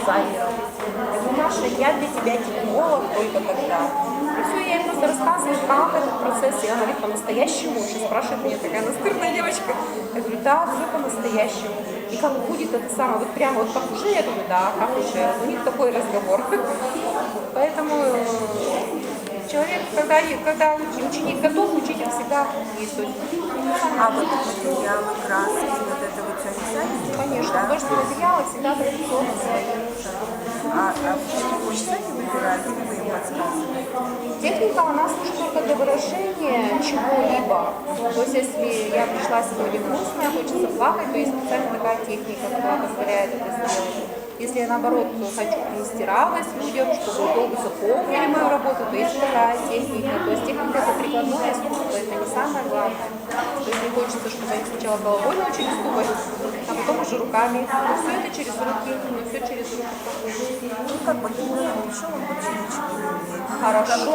дизайнером. Это Маша, я для тебя технолог только тогда. И все, я ей просто рассказываю, как этот процесс. И она говорит, по-настоящему. Еще спрашивает меня, такая настырная девочка. Я говорю, да, все по-настоящему. И как будет это самое, вот прямо вот как уже, я думаю, да, как уже. У них такой разговор. Поэтому человек, когда ученик готов, учитель всегда есть. А вот материалы, краски, вот это вот все они сами? Конечно, Да? художественные материалы всегда традиционно свои. Вы сами выбираете, вы им подсказываете? Техника, она служит только для выражения чего-либо. То есть, если я пришла сегодня грустная, хочется плакать, то есть специально такая техника, которая позволяет это сделать. Если я, наоборот, хочу принести радость людям, чтобы долго запомнили мою работу, то есть такая техника. То есть техника — это прикладное искусство, это не самое главное. То есть мне хочется, чтобы они сначала головой научились думать, а потом уже руками. Но все это через руки, но все через руки. Ну, как бы, ребенок пришел, он вообще ничего не умеет. Хорошо,